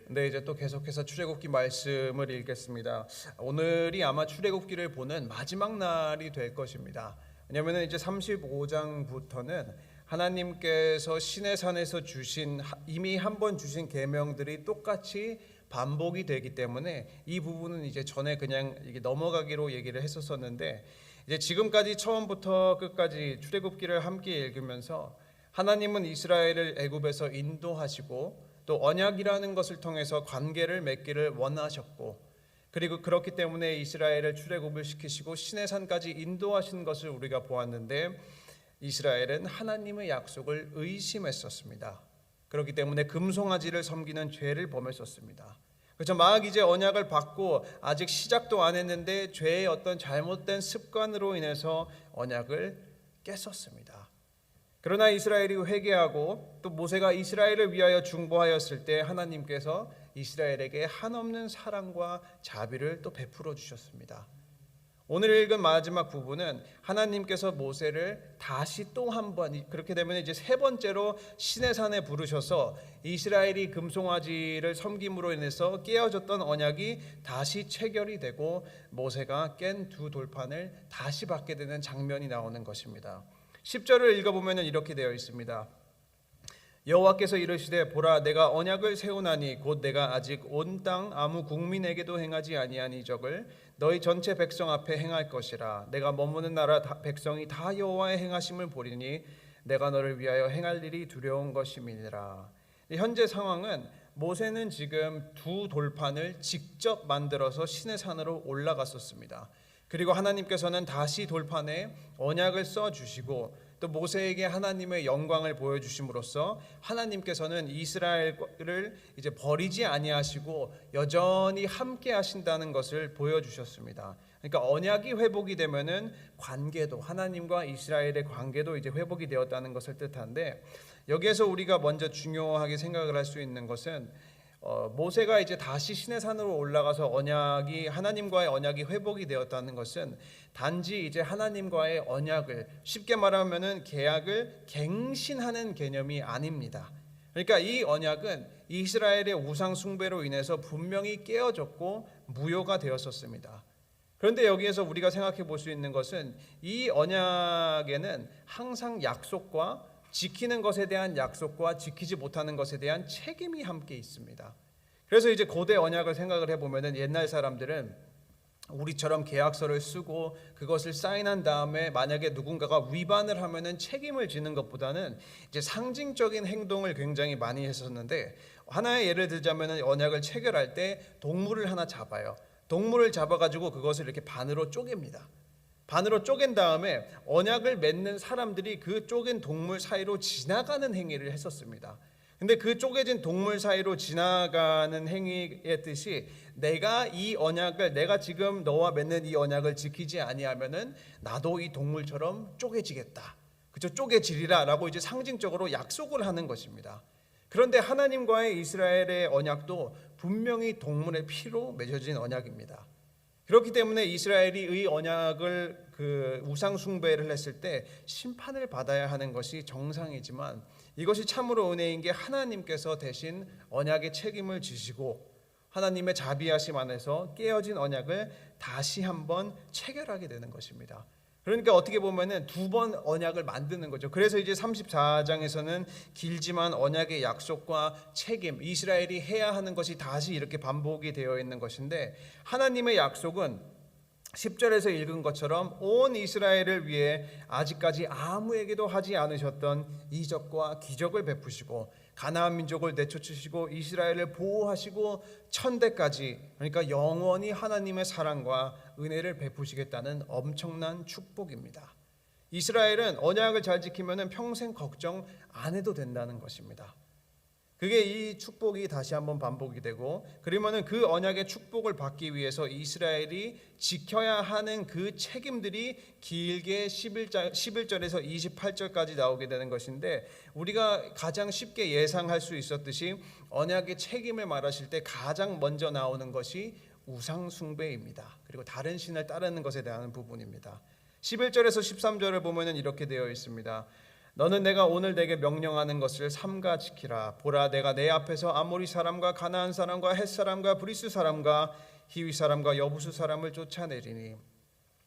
네, 이제 또 계속해서 출애굽기 말씀을 읽겠습니다. 오늘이 아마 출애굽기를 보는 마지막 날이 될 것입니다. 왜냐하면 이제 35장부터는 하나님께서 시내산에서 주신 이미 한 번 주신 계명들이 똑같이 반복이 되기 때문에 이 부분은 이제 전에 그냥 이게 넘어가기로 얘기를 했었었는데, 이제 지금까지 처음부터 끝까지 출애굽기를 함께 읽으면서 하나님은 이스라엘을 애굽에서 인도하시고 또 언약이라는 것을 통해서 관계를 맺기를 원하셨고, 그리고 그렇기 때문에 이스라엘을 출애굽을 시키시고 시내산까지 인도하신 것을 우리가 보았는데, 이스라엘은 하나님의 약속을 의심했었습니다. 그렇기 때문에 금송아지를 섬기는 죄를 범했었습니다. 그렇죠. 막 이제 언약을 받고 아직 시작도 안 했는데 죄의 어떤 잘못된 습관으로 인해서 언약을 깼었습니다. 그러나 이스라엘이 회개하고 또 모세가 이스라엘을 위하여 중보하였을 때 하나님께서 이스라엘에게 한없는 사랑과 자비를 또 베풀어 주셨습니다. 오늘 읽은 마지막 부분은 하나님께서 모세를 다시 또 한 번, 그렇게 되면 이제 세 번째로 시내산에 부르셔서 이스라엘이 금송아지를 섬김으로 인해서 깨어졌던 언약이 다시 체결이 되고 모세가 깬 두 돌판을 다시 받게 되는 장면이 나오는 것입니다. 10절을 읽어보면 이렇게 되어 있습니다. 여호와께서 이르시되 보라, 내가 언약을 세우나니 곧 내가 아직 온 땅 아무 국민에게도 행하지 아니한 이적을 너희 전체 백성 앞에 행할 것이라. 내가 머무는 나라 백성이 다 여호와의 행하심을 보리니 내가 너를 위하여 행할 일이 두려운 것임이니라. 현재 상황은 모세는 지금 두 돌판을 직접 만들어서 시내산으로 올라갔었습니다. 그리고 하나님께서는 다시 돌판에 언약을 써주시고 또 모세에게 하나님의 영광을 보여주심으로써 하나님께서는 이스라엘을 이제 버리지 아니하시고 여전히 함께 하신다는 것을 보여주셨습니다. 그러니까 언약이 회복이 되면은 관계도, 하나님과 이스라엘의 관계도 이제 회복이 되었다는 것을 뜻한데, 여기에서 우리가 먼저 중요하게 생각을 할 수 있는 것은 모세가 이제 다시 시내산으로 올라가서 하나님과의 언약이 회복이 되었다는 것은 단지 이제 하나님과의 언약을, 쉽게 말하면은 계약을 갱신하는 개념이 아닙니다. 그러니까 이 언약은 이스라엘의 우상 숭배로 인해서 분명히 깨어졌고 무효가 되었었습니다. 그런데 여기에서 우리가 생각해 볼 수 있는 것은 이 언약에는 항상 약속과 지키는 것에 대한 약속과 지키지 못하는 것에 대한 책임이 함께 있습니다. 그래서 이제 고대 언약을 생각을 해보면 옛날 사람들은 우리처럼 계약서를 쓰고 그것을 사인한 다음에 만약에 누군가가 위반을 하면은 책임을 지는 것보다는 이제 상징적인 행동을 굉장히 많이 했었는데, 하나의 예를 들자면 언약을 체결할 때 동물을 하나 잡아요. 동물을 잡아가지고 그것을 이렇게 반으로 쪼갭니다. 반으로 쪼갠 다음에 언약을 맺는 사람들이 그 쪼갠 동물 사이로 지나가는 행위를 했었습니다. 근데 그 쪼개진 동물 사이로 지나가는 행위의 뜻이, 내가 지금 너와 맺는 이 언약을 지키지 아니하면은 나도 이 동물처럼 쪼개지겠다. 그죠? 쪼개지리라라고 이제 상징적으로 약속을 하는 것입니다. 그런데 하나님과의 이스라엘의 언약도 분명히 동물의 피로 맺어진 언약입니다. 그렇기 때문에 이스라엘이 의 언약을 우상 숭배를 했을 때 심판을 받아야 하는 것이 정상이지만, 이것이 참으로 은혜인 게 하나님께서 대신 언약의 책임을 지시고 하나님의 자비하심 안에서 깨어진 언약을 다시 한번 체결하게 되는 것입니다. 그러니까 어떻게 보면은 두 번 언약을 만드는 거죠. 그래서 이제 34장에서는 길지만 언약의 약속과 책임, 이스라엘이 해야 하는 것이 다시 이렇게 반복이 되어 있는 것인데, 하나님의 약속은 10절에서 읽은 것처럼 온 이스라엘을 위해 아직까지 아무에게도 하지 않으셨던 이적과 기적을 베푸시고 가나안 민족을 내쫓으시고 이스라엘을 보호하시고 천대까지, 그러니까 영원히 하나님의 사랑과 은혜를 베푸시겠다는 엄청난 축복입니다. 이스라엘은 언약을 잘 지키면 평생 걱정 안 해도 된다는 것입니다. 그게 이 축복이 다시 한번 반복이 되고, 그러면은 그 언약의 축복을 받기 위해서 이스라엘이 지켜야 하는 그 책임들이 길게 11절에서 28절까지 나오게 되는 것인데, 우리가 가장 쉽게 예상할 수 있었듯이 언약의 책임을 말하실 때 가장 먼저 나오는 것이 우상 숭배입니다. 그리고 다른 신을 따르는 것에 대한 부분입니다. 11절에서 13절을 보면은 이렇게 되어 있습니다. 너는 내가 오늘 내게 명령하는 것을 삼가 지키라. 보라, 내가 내 앞에서 아모리 사람과 가나안 사람과 헷 사람과 브리스 사람과 히위 사람과 여부수 사람을 쫓아내리니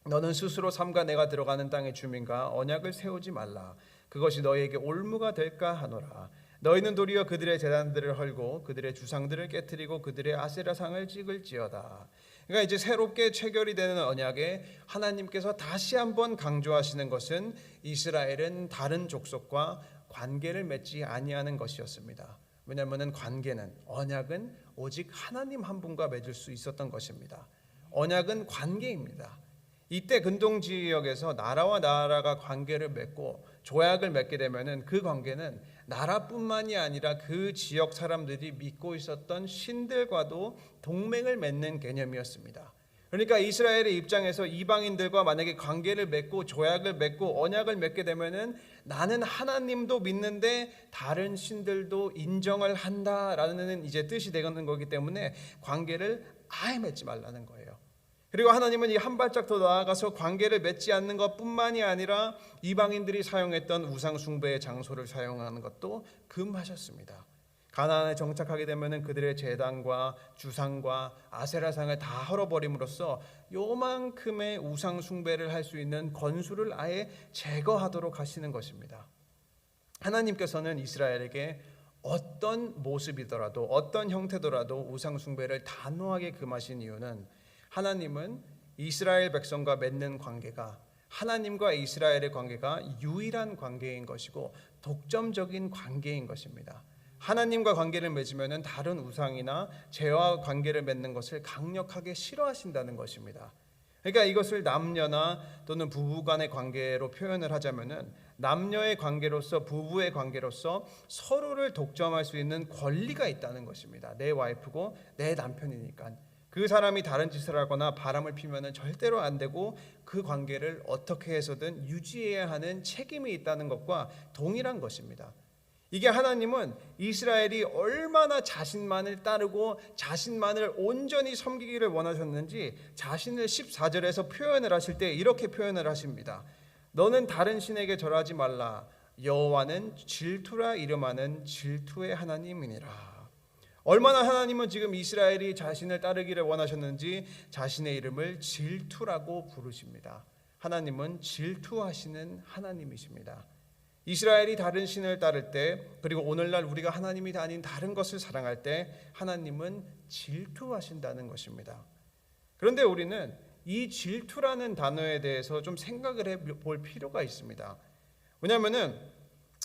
너는 스스로 삼가 내가 들어가는 땅의 주민과 언약을 세우지 말라. 그것이 너희에게 올무가 될까 하노라. 너희는 도리어 그들의 제단들을 헐고 그들의 주상들을 깨뜨리고 그들의 아세라상을 찍을지어다. 그러니까 이제 새롭게 체결이 되는 언약에 하나님께서 다시 한번 강조하시는 것은 이스라엘은 다른 족속과 관계를 맺지 아니하는 것이었습니다. 왜냐하면 관계는, 언약은 오직 하나님 한 분과 맺을 수 있었던 것입니다. 언약은 관계입니다. 이때 근동 지역에서 나라와 나라가 관계를 맺고 조약을 맺게 되면은 그 관계는 나라뿐만이 아니라 그 지역 사람들이 믿고 있었던 신들과도 동맹을 맺는 개념이었습니다. 그러니까 이스라엘의 입장에서 이방인들과 만약에 관계를 맺고 조약을 맺고 언약을 맺게 되면은 나는 하나님도 믿는데 다른 신들도 인정을 한다라는 이제 뜻이 되는 거기 때문에 관계를 아예 맺지 말라는 거예요. 그리고 하나님은 이 한 발짝 더 나아가서 관계를 맺지 않는 것뿐만이 아니라 이방인들이 사용했던 우상 숭배의 장소를 사용하는 것도 금하셨습니다. 가나안에 정착하게 되면은 그들의 제단과 주상과 아세라상을 다 헐어버림으로써 요만큼의 우상 숭배를 할 수 있는 건수를 아예 제거하도록 하시는 것입니다. 하나님께서는 이스라엘에게 어떤 모습이더라도 어떤 형태더라도 우상 숭배를 단호하게 금하신 이유는 하나님은 이스라엘 백성과 맺는 관계가 하나님과 이스라엘의 관계가 유일한 관계인 것이고 독점적인 관계인 것입니다. 하나님과 관계를 맺으면 다른 우상이나 죄와 관계를 맺는 것을 강력하게 싫어하신다는 것입니다. 그러니까 이것을 남녀나 또는 부부 간의 관계로 표현을 하자면은 남녀의 관계로서 부부의 관계로서 서로를 독점할 수 있는 권리가 있다는 것입니다. 내 와이프고 내 남편이니까. 그 사람이 다른 짓을 하거나 바람을 피면은 절대로 안 되고 그 관계를 어떻게 해서든 유지해야 하는 책임이 있다는 것과 동일한 것입니다. 이게 하나님은 이스라엘이 얼마나 자신만을 따르고 자신만을 온전히 섬기기를 원하셨는지 자신을 14절에서 표현을 하실 때 이렇게 표현을 하십니다. 너는 다른 신에게 절하지 말라. 여호와는 질투라 이름하는 질투의 하나님이니라. 얼마나 하나님은 지금 이스라엘이 자신을 따르기를 원하셨는지 자신의 이름을 질투라고 부르십니다. 하나님은 질투하시는 하나님이십니다. 이스라엘이 다른 신을 따를 때 그리고 오늘날 우리가 하나님이 아닌 다른 것을 사랑할 때 하나님은 질투하신다는 것입니다. 그런데 우리는 이 질투라는 단어에 대해서 좀 생각을 해볼 필요가 있습니다. 왜냐하면은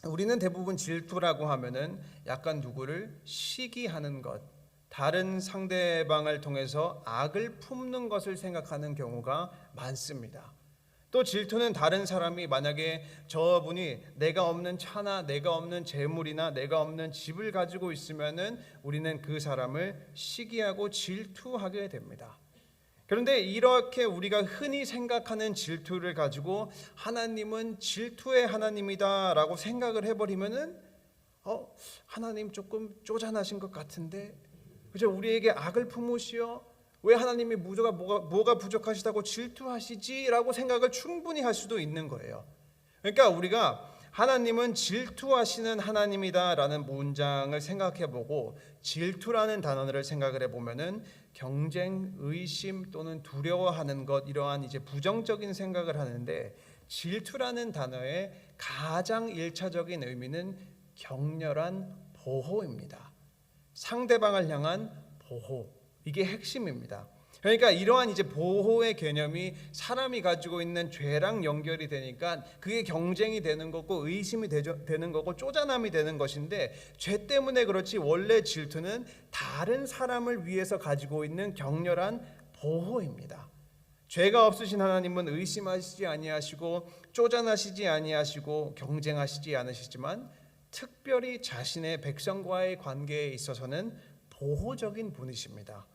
우리는 대부분 질투라고 하면은 약간 누구를 시기하는 것, 다른 상대방을 통해서 악을 품는 것을 생각하는 경우가 많습니다. 또 질투는 다른 사람이 만약에 저분이 내가 없는 차나 내가 없는 재물이나 내가 없는 집을 가지고 있으면은 우리는 그 사람을 시기하고 질투하게 됩니다. 그런데 이렇게 우리가 흔히 생각하는 질투를 가지고 하나님은 질투의 하나님이다라고 생각을 해버리면은 하나님 조금 쪼잔하신 것 같은데, 그죠? 우리에게 악을 품으시어 왜 하나님이 뭐가 부족하시다고 질투하시지라고 생각을 충분히 할 수도 있는 거예요. 그러니까 우리가 하나님은 질투하시는 하나님이다라는 문장을 생각해보고 질투라는 단어를 생각을 해보면은 경쟁, 의심 또는 두려워하는 것, 이러한 이제 부정적인 생각을 하는데 질투라는 단어의 가장 1차적인 의미는 격렬한 보호입니다. 상대방을 향한 보호, 이게 핵심입니다. 그러니까 이러한 이제 보호의 개념이 사람이 가지고 있는 죄랑 연결이 되니까 그게 경쟁이 되는 거고 의심이 되는 거고 쪼잔함이 되는 것인데, 죄 때문에 그렇지 원래 질투는 다른 사람을 위해서 가지고 있는 격렬한 보호입니다. 죄가 없으신 하나님은 의심하시지 아니하시고 쪼잔하시지 아니하시고 경쟁하시지 않으시지만 특별히 자신의 백성과의 관계에 있어서는 보호적인 분이십니다.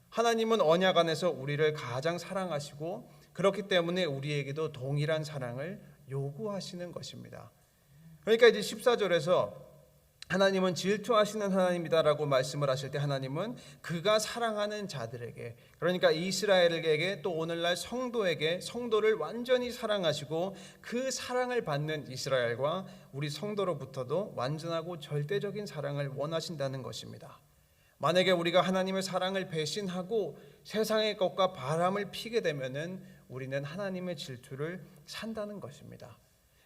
하나님은 언약 안에서 우리를 가장 사랑하시고 그렇기 때문에 우리에게도 동일한 사랑을 요구하시는 것입니다. 그러니까 이제 14절에서 하나님은 질투하시는 하나님이다라고 말씀을 하실 때 하나님은 그가 사랑하는 자들에게, 그러니까 이스라엘에게 또 오늘날 성도에게, 성도를 완전히 사랑하시고 그 사랑을 받는 이스라엘과 우리 성도로부터도 완전하고 절대적인 사랑을 원하신다는 것입니다. 만약에 우리가 하나님의 사랑을 배신하고 세상의 것과 바람을 피게 되면은 우리는 하나님의 질투를 산다는 것입니다.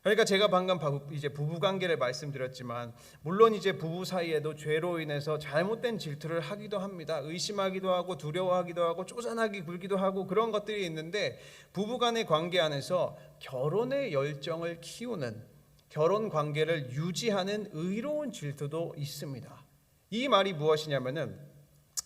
그러니까 제가 방금 이제 부부 관계를 말씀드렸지만, 물론 이제 부부 사이에도 죄로 인해서 잘못된 질투를 하기도 합니다. 의심하기도 하고 두려워하기도 하고 쪼잔하게 굴기도 하고 그런 것들이 있는데, 부부 간의 관계 안에서 결혼의 열정을 키우는, 결혼 관계를 유지하는 의로운 질투도 있습니다. 이 말이 무엇이냐면은,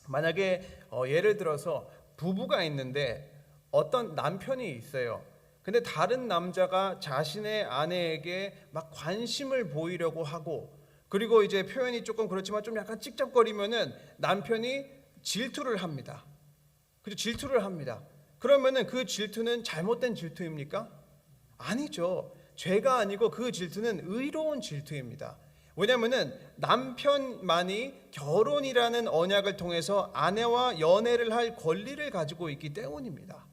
만약에 예를 들어서 부부가 있는데 어떤 남편이 있어요. 근데 다른 남자가 자신의 아내에게 막 관심을 보이려고 하고, 그리고 이제 표현이 조금 그렇지만 좀 약간 찝쩍거리면은 남편이 질투를 합니다. 그죠? 질투를 합니다. 그러면은 그 질투는 잘못된 질투입니까? 아니죠. 죄가 아니고 그 질투는 의로운 질투입니다. 왜냐하면은 남편만이 결혼이라는 언약을 통해서 아내와 연애를 할 권리를 가지고 있기 때문입니다.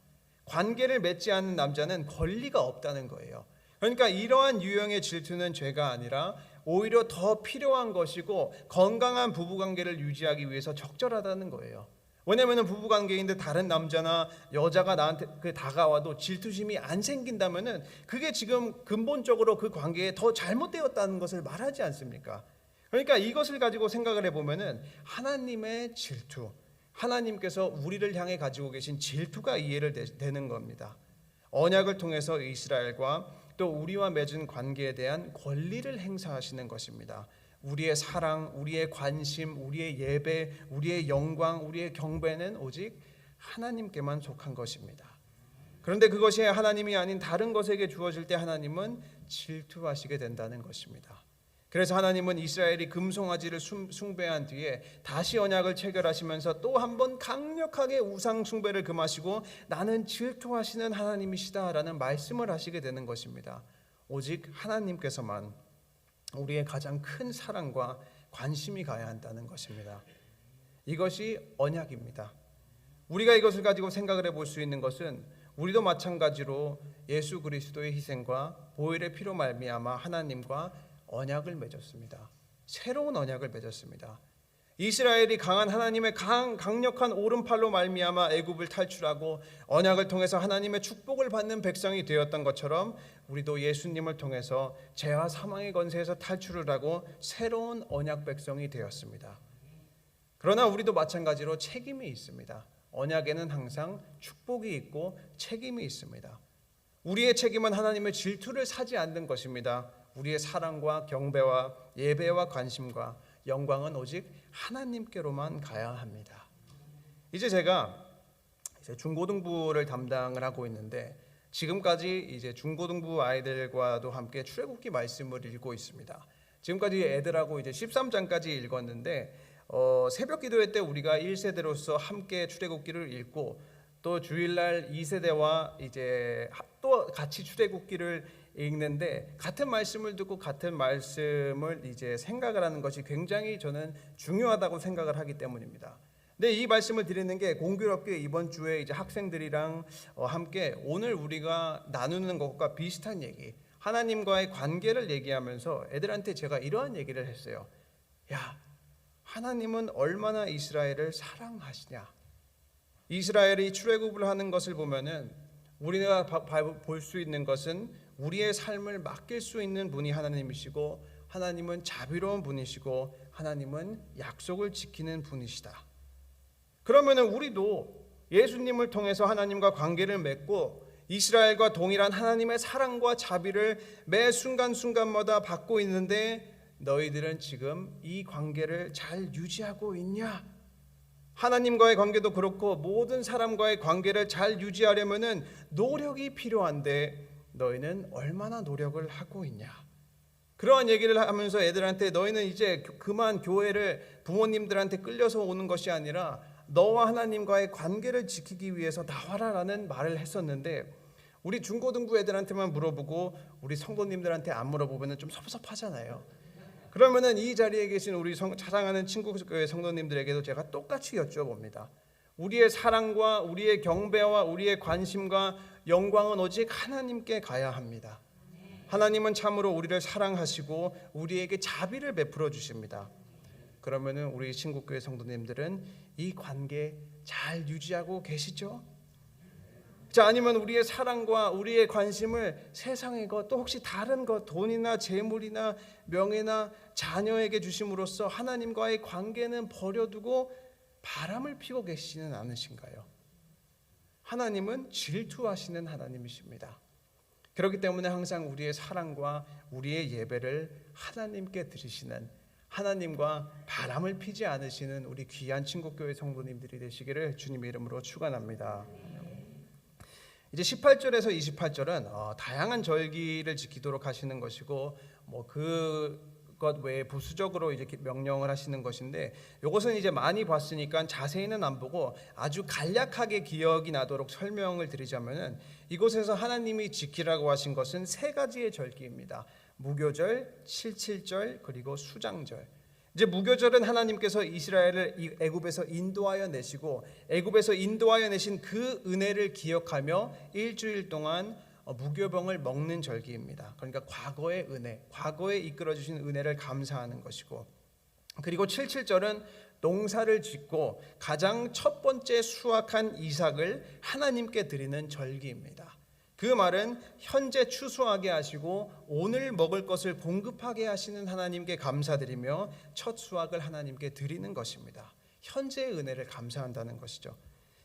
관계를 맺지 않는 남자는 권리가 없다는 거예요. 그러니까 이러한 유형의 질투는 죄가 아니라 오히려 더 필요한 것이고 건강한 부부관계를 유지하기 위해서 적절하다는 거예요. 왜냐하면 부부관계인데 다른 남자나 여자가 나한테 다가와도 질투심이 안 생긴다면은 그게 지금 근본적으로 그 관계에 더 잘못되었다는 것을 말하지 않습니까? 그러니까 이것을 가지고 생각을 해보면은 하나님의 질투, 하나님께서 우리를 향해 가지고 계신 질투가 이해를 되는 겁니다. 언약을 통해서 이스라엘과 또 우리와 맺은 관계에 대한 권리를 행사하시는 것입니다. 우리의 사랑, 우리의 관심, 우리의 예배, 우리의 영광, 우리의 경배는 오직 하나님께만 속한 것입니다. 그런데 그것이 하나님이 아닌 다른 것에게 주어질 때 하나님은 질투하시게 된다는 것입니다. 그래서 하나님은 이스라엘이 금송아지를 숭배한 뒤에 다시 언약을 체결하시면서 또 한 번 강력하게 우상 숭배를 금하시고 나는 질투하시는 하나님이시다라는 말씀을 하시게 되는 것입니다. 오직 하나님께서만 우리의 가장 큰 사랑과 관심이 가야 한다는 것입니다. 이것이 언약입니다. 우리가 이것을 가지고 생각을 해볼 수 있는 것은 우리도 마찬가지로 예수 그리스도의 희생과 보혈의 피로 말미암아 하나님과 언약을 맺었습니다. 새로운 언약을 맺었습니다. 이스라엘이 강한 하나님의 강력한 오른팔로 말미암아 애굽을 탈출하고 언약을 통해서 하나님의 축복을 받는 백성이 되었던 것처럼 우리도 예수님을 통해서 죄와 사망의 권세에서 탈출을 하고 새로운 언약 백성이 되었습니다. 그러나 우리도 마찬가지로 책임이 있습니다. 언약에는 항상 축복이 있고 책임이 있습니다. 우리의 책임은 하나님의 질투를 사지 않는 것입니다. 우리의 사랑과 경배와 예배와 관심과 영광은 오직 하나님께로만 가야 합니다. 이제 제가 중고등부를 담당을 하고 있는데 지금까지 이제 중고등부 아이들과도 함께 출애굽기 말씀을 읽고 있습니다. 지금까지 애들하고 이제 13장까지 읽었는데 새벽 기도회 때 우리가 1세대로서 함께 출애굽기를 읽고 또 주일날 2세대와 이제 또 같이 출애굽기를 읽는데 같은 말씀을 듣고 같은 말씀을 이제 생각을 하는 것이 굉장히 저는 중요하다고 생각을 하기 때문입니다. 근데 이 말씀을 드리는 게 공교롭게 이번 주에 이제 학생들이랑 함께 오늘 우리가 나누는 것과 비슷한 얘기, 하나님과의 관계를 얘기하면서 애들한테 제가 이러한 얘기를 했어요. 야, 하나님은 얼마나 이스라엘을 사랑하시냐. 이스라엘이 출애굽을 하는 것을 보면은 우리가 볼 수 있는 것은 우리의 삶을 맡길 수 있는 분이 하나님이시고 하나님은 자비로운 분이시고 하나님은 약속을 지키는 분이시다. 그러면은 우리도 예수님을 통해서 하나님과 관계를 맺고 이스라엘과 동일한 하나님의 사랑과 자비를 매 순간순간마다 받고 있는데 너희들은 지금 이 관계를 잘 유지하고 있냐? 하나님과의 관계도 그렇고 모든 사람과의 관계를 잘 유지하려면은 노력이 필요한데 너희는 얼마나 노력을 하고 있냐? 그러한 얘기를 하면서 애들한테 너희는 이제 그만 교회를 부모님들한테 끌려서 오는 것이 아니라 너와 하나님과의 관계를 지키기 위해서 나와라라는 말을 했었는데 우리 중고등부 애들한테만 물어보고 우리 성도님들한테 안 물어보면 좀 섭섭하잖아요. 그러면은 이 자리에 계신 우리 사랑하는 친구교회 성도님들에게도 제가 똑같이 여쭤봅니다. 우리의 사랑과 우리의 경배와 우리의 관심과 영광은 오직 하나님께 가야 합니다. 하나님은 참으로 우리를 사랑하시고 우리에게 자비를 베풀어 주십니다. 그러면은 우리 친구교회 성도님들은 이 관계 잘 유지하고 계시죠? 자, 아니면 우리의 사랑과 우리의 관심을 세상의 것, 또 혹시 다른 것, 돈이나 재물이나 명예나 자녀에게 주심으로써 하나님과의 관계는 버려두고 바람을 피고 계시지는 않으신가요? 하나님은 질투하시는 하나님이십니다. 그렇기 때문에 항상 우리의 사랑과 우리의 예배를 하나님께 드리시는, 하나님과 바람을 피지 않으시는 우리 귀한 친구교회 성도님들이 되시기를 주님의 이름으로 축원합니다. 이제 18절에서 28절은 다양한 절기를 지키도록 하시는 것이고, 그것 외에 부수적으로 이제 명령을 하시는 것인데, 이것은 이제 많이 봤으니까 자세히는 안 보고 아주 간략하게 기억이 나도록 설명을 드리자면은, 이곳에서 하나님이 지키라고 하신 것은 세 가지의 절기입니다. 무교절, 칠칠절, 그리고 수장절. 이제 무교절은 하나님께서 이스라엘을 애굽에서 인도하여 내시고 애굽에서 인도하여 내신 그 은혜를 기억하며 일주일 동안 무교병을 먹는 절기입니다. 그러니까 과거의 은혜, 과거에 이끌어 주신 은혜를 감사하는 것이고, 그리고 칠칠절은 농사를 짓고 가장 첫 번째 수확한 이삭을 하나님께 드리는 절기입니다. 그 말은 현재 추수하게 하시고 오늘 먹을 것을 공급하게 하시는 하나님께 감사드리며 첫 수확을 하나님께 드리는 것입니다. 현재의 은혜를 감사한다는 것이죠.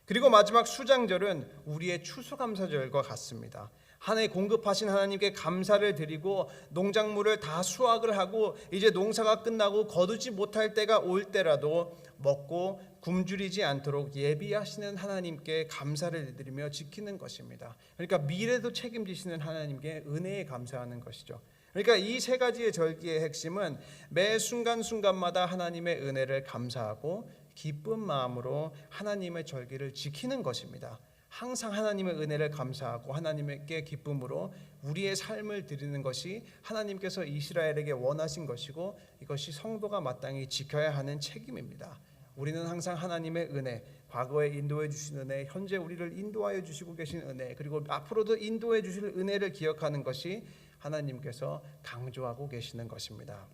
그리고 마지막 수장절은 우리의 추수감사절과 같습니다. 한 해 공급하신 하나님께 감사를 드리고 농작물을 다 수확을 하고 이제 농사가 끝나고 거두지 못할 때가 올 때라도 먹고 굶주리지 않도록 예비하시는 하나님께 감사를 드리며 지키는 것입니다. 그러니까 미래도 책임지시는 하나님께 은혜에 감사하는 것이죠. 그러니까 이 세 가지의 절기의 핵심은 매 순간순간마다 하나님의 은혜를 감사하고 기쁜 마음으로 하나님의 절기를 지키는 것입니다. 항상 하나님의 은혜를 감사하고 하나님께 기쁨으로 우리의 삶을 드리는 것이 하나님께서 이스라엘에게 원하신 것이고, 이것이 성도가 마땅히 지켜야 하는 책임입니다. 우리는 항상 하나님의 은혜, 과거에 인도해 주신 은혜, 현재 우리를 인도하여 주시고 계신 은혜, 그리고 앞으로도 인도해 주실 은혜를 기억하는 것이 하나님께서 강조하고 계시는 것입니다.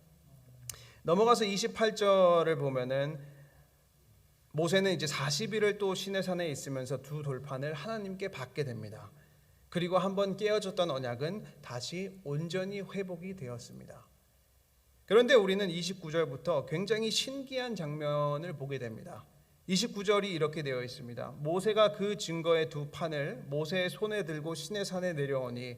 넘어가서 28절을 보면은 모세는 이제 40일을 또 시내산에 있으면서 두 돌판을 하나님께 받게 됩니다. 그리고 한번 깨어졌던 언약은 다시 온전히 회복이 되었습니다. 그런데 우리는 29절부터 굉장히 신기한 장면을 보게 됩니다. 29절이 이렇게 되어 있습니다. 모세가 그 증거의 두 판을 모세의 손에 들고 시내산에 내려오니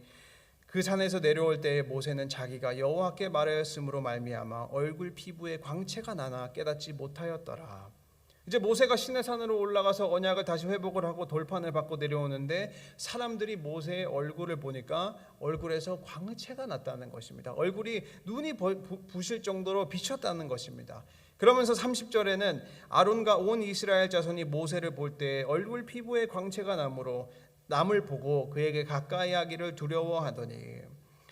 그 산에서 내려올 때에 모세는 자기가 여호와께 말하였으므로 말미암아 얼굴 피부에 광채가 나나 깨닫지 못하였더라. 이제 모세가 시내산으로 올라가서 언약을 다시 회복을 하고 돌판을 받고 내려오는데 사람들이 모세의 얼굴을 보니까 얼굴에서 광채가 났다는 것입니다. 얼굴이 눈이 부실 정도로 비쳤다는 것입니다. 그러면서 30절에는 아론과 온 이스라엘 자손이 모세를 볼 때 얼굴 피부에 광채가 나므로 남을 보고 그에게 가까이 하기를 두려워하더니,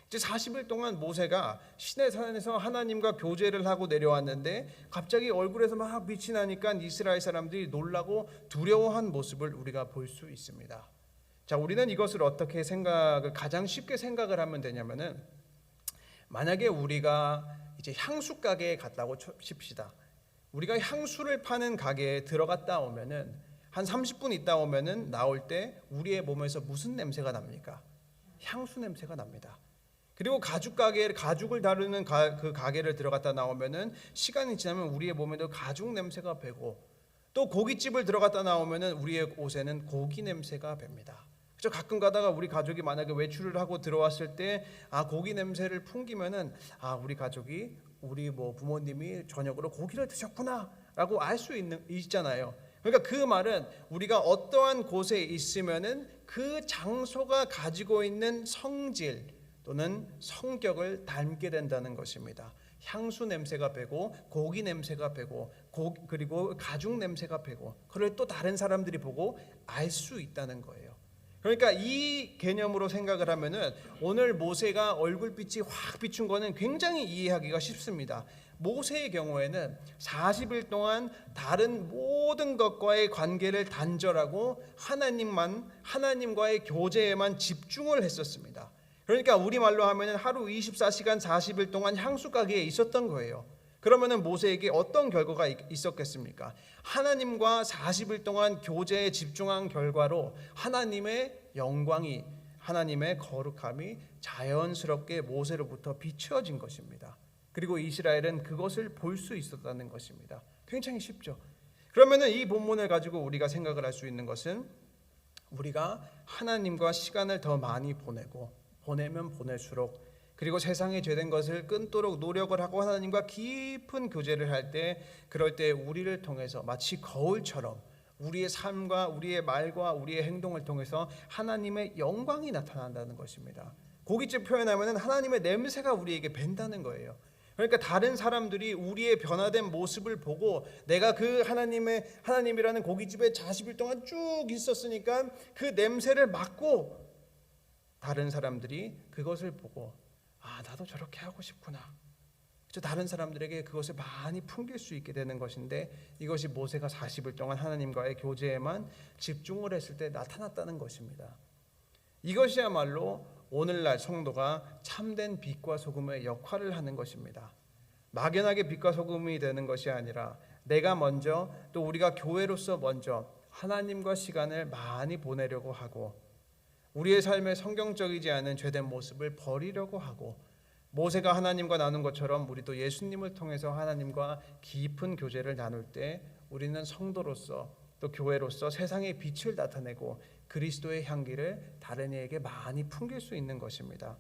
이제 40일 동안 모세가 시내산에서 하나님과 교제를 하고 내려왔는데 갑자기 얼굴에서 막 빛이 나니까 이스라엘 사람들이 놀라고 두려워한 모습을 우리가 볼 수 있습니다. 자, 우리는 이것을 어떻게 가장 쉽게 생각을 하면 되냐면은, 만약에 우리가 이제 향수 가게에 갔다고 칩시다. 우리가 향수를 파는 가게에 들어갔다 오면은 한 30분 있다 오면은 나올 때 우리의 몸에서 무슨 냄새가 납니까? 향수 냄새가 납니다. 그리고 가죽을 다루는 그 가게를 들어갔다 나오면은 시간이 지나면 우리의 몸에도 가죽 냄새가 배고, 또 고깃집을 들어갔다 나오면은 우리의 옷에는 고기 냄새가 뱄니다. 그래서 가끔 가다가 우리 가족이 만약에 외출을 하고 들어왔을 때 고기 냄새를 풍기면은 우리 가족이 우리 부모님이 저녁으로 고기를 드셨구나라고 알 수 있잖아요. 그러니까 그 말은 우리가 어떠한 곳에 있으면은 그 장소가 가지고 있는 성질 또는 성격을 닮게 된다는 것입니다. 향수 냄새가 배고 고기 냄새가 배고 그리고 가죽 냄새가 배고, 그걸 또 다른 사람들이 보고 알 수 있다는 거예요. 그러니까 이 개념으로 생각을 하면은 오늘 모세가 얼굴빛이 확 비춘 거는 굉장히 이해하기가 쉽습니다. 모세의 경우에는 40일 동안 다른 모든 것과의 관계를 단절하고 하나님과의 교제에만 집중을 했었습니다. 그러니까 우리말로 하면은 하루 24시간 40일 동안 향수 가게에 있었던 거예요. 그러면은 모세에게 어떤 결과가 있었겠습니까? 하나님과 40일 동안 교제에 집중한 결과로 하나님의 영광이, 하나님의 거룩함이 자연스럽게 모세로부터 비추어진 것입니다. 그리고 이스라엘은 그것을 볼 수 있었다는 것입니다. 굉장히 쉽죠. 그러면은 이 본문을 가지고 우리가 생각을 할 수 있는 것은 우리가 하나님과 시간을 더 많이 보내면 보낼수록, 그리고 세상에 죄된 것을 끊도록 노력을 하고 하나님과 깊은 교제를 할 때, 그럴 때 우리를 통해서 마치 거울처럼 우리의 삶과 우리의 말과 우리의 행동을 통해서 하나님의 영광이 나타난다는 것입니다. 고깃집 표현하면 하나님의 냄새가 우리에게 밴다는 거예요. 그러니까 다른 사람들이 우리의 변화된 모습을 보고, 내가 그 하나님이라는 고깃집에 40일 동안 쭉 있었으니까 그 냄새를 맡고 다른 사람들이 그것을 보고, 아, 나도 저렇게 하고 싶구나. 다른 사람들에게 그것을 많이 풍길 수 있게 되는 것인데, 이것이 모세가 40일 동안 하나님과의 교제에만 집중을 했을 때 나타났다는 것입니다. 이것이야말로 오늘날 성도가 참된 빛과 소금의 역할을 하는 것입니다. 막연하게 빛과 소금이 되는 것이 아니라 내가 먼저, 또 우리가 교회로서 먼저 하나님과 시간을 많이 보내려고 하고, 우리의 삶에 성경적이지 않은 죄된 모습을 버리려고 하고, 모세가 하나님과 나눈 것처럼 우리도 예수님을 통해서 하나님과 깊은 교제를 나눌 때 우리는 성도로서 또 교회로서 세상의 빛을 나타내고 그리스도의 향기를 다른 이에게 많이 풍길 수 있는 것입니다.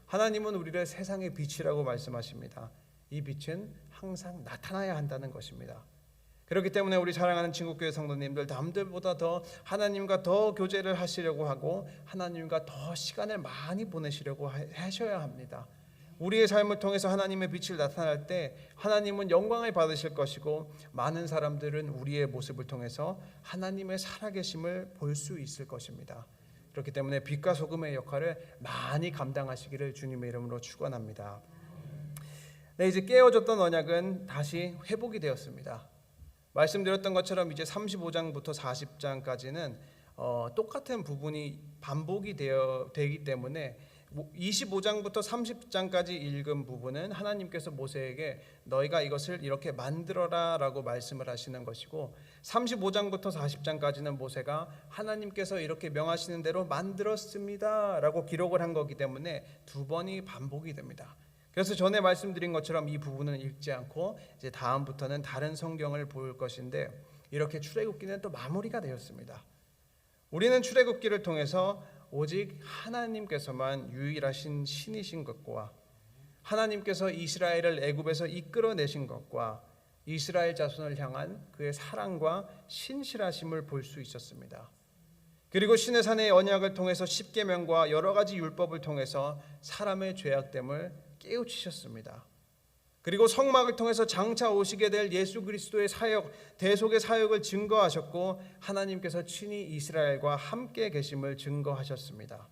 하나님은 우리를 세상의 빛이라고 말씀하십니다. 이 빛은 항상 나타나야 한다는 것입니다. 그렇기 때문에 우리 사랑하는 친구교회 성도님들, 남들보다 더 하나님과 더 교제를 하시려고 하고 하나님과 더 시간을 많이 보내시려고 하셔야 합니다. 우리의 삶을 통해서 하나님의 빛을 나타날 때 하나님은 영광을 받으실 것이고, 많은 사람들은 우리의 모습을 통해서 하나님의 살아계심을 볼 수 있을 것입니다. 그렇기 때문에 빛과 소금의 역할을 많이 감당하시기를 주님의 이름으로 축원합니다. 네, 이제 깨어졌던 언약은 다시 회복이 되었습니다. 말씀드렸던 것처럼 이제 35장부터 40장까지는 똑같은 부분이 반복이 되기 때문에 25장부터 30장까지 읽은 부분은 하나님께서 모세에게 너희가 이것을 이렇게 만들어라 라고 말씀을 하시는 것이고, 35장부터 40장까지는 모세가 하나님께서 이렇게 명하시는 대로 만들었습니다 라고 기록을 한 거기 때문에 두 번이 반복이 됩니다. 그래서 전에 말씀드린 것처럼 이 부분은 읽지 않고 이제 다음부터는 다른 성경을 볼 것인데, 이렇게 출애굽기는 또 마무리가 되었습니다. 우리는 출애굽기를 통해서 오직 하나님께서만 유일하신 신이신 것과, 하나님께서 이스라엘을 애굽에서 이끌어내신 것과, 이스라엘 자손을 향한 그의 사랑과 신실하심을 볼 수 있었습니다. 그리고 신의 산의 언약을 통해서 십계명과 여러 가지 율법을 통해서 사람의 죄악됨을 깨우치셨습니다. 그리고 성막을 통해서 장차 오시게 될 예수 그리스도의 사역, 대속의 사역을 증거하셨고, 하나님께서 친히 이스라엘과 함께 계심을 증거하셨습니다.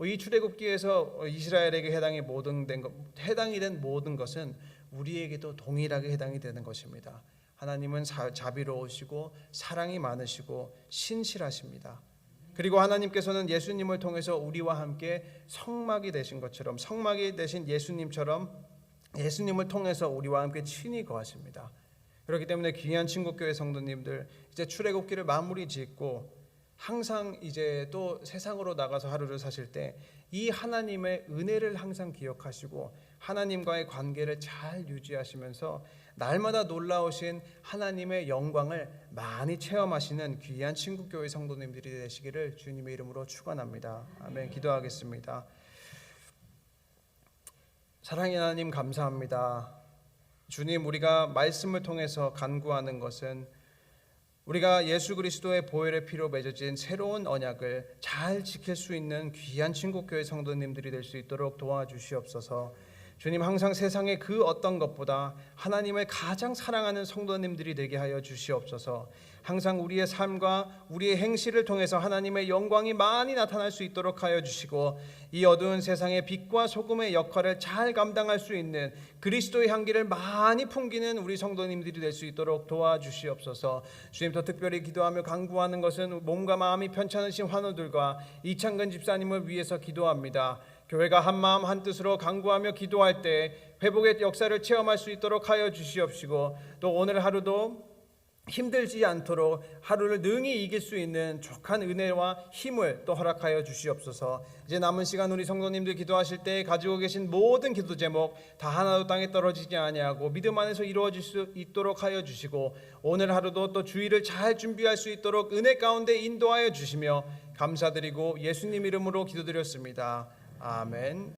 이 출애굽기에서 이스라엘에게 해당이 된 모든 것은 우리에게도 동일하게 해당이 되는 것입니다. 하나님은 자비로우시고 사랑이 많으시고 신실하십니다. 그리고 하나님께서는 예수님을 통해서 우리와 함께 성막이 되신 것처럼, 성막이 되신 예수님처럼 예수님을 통해서 우리와 함께 친히 거하십니다. 그렇기 때문에 귀한 친구교회 성도님들, 이제 출애굽기를 마무리 짓고 항상 이제 또 세상으로 나가서 하루를 사실 때 이 하나님의 은혜를 항상 기억하시고 하나님과의 관계를 잘 유지하시면서 날마다 놀라우신 하나님의 영광을 많이 체험하시는 귀한 친구교회 성도님들이 되시기를 주님의 이름으로 축원합니다. 아멘. 기도하겠습니다. 사랑의 하나님, 감사합니다. 주님, 우리가 말씀을 통해서 간구하는 것은 우리가 예수 그리스도의 보혈의 피로 맺어진 새로운 언약을 잘 지킬 수 있는 귀한 친구교회 성도님들이 될 수 있도록 도와주시옵소서. 주님, 항상 세상의 그 어떤 것보다 하나님을 가장 사랑하는 성도님들이 되게 하여 주시옵소서. 항상 우리의 삶과 우리의 행실을 통해서 하나님의 영광이 많이 나타날 수 있도록 하여 주시고, 이 어두운 세상의 빛과 소금의 역할을 잘 감당할 수 있는 그리스도의 향기를 많이 풍기는 우리 성도님들이 될 수 있도록 도와주시옵소서. 주님, 더 특별히 기도하며 간구하는 것은 몸과 마음이 편찮으신 환우들과 이창근 집사님을 위해서 기도합니다. 교회가 한마음 한뜻으로 간구하며 기도할 때 회복의 역사를 체험할 수 있도록 하여 주시옵시고, 또 오늘 하루도 힘들지 않도록 하루를 능히 이길 수 있는 족한 은혜와 힘을 또 허락하여 주시옵소서. 이제 남은 시간 우리 성도님들 기도하실 때 가지고 계신 모든 기도 제목 다 하나도 땅에 떨어지지 아니하고 믿음 안에서 이루어질 수 있도록 하여 주시고, 오늘 하루도 또 주일을 잘 준비할 수 있도록 은혜 가운데 인도하여 주시며 감사드리고 예수님 이름으로 기도드렸습니다. 아멘.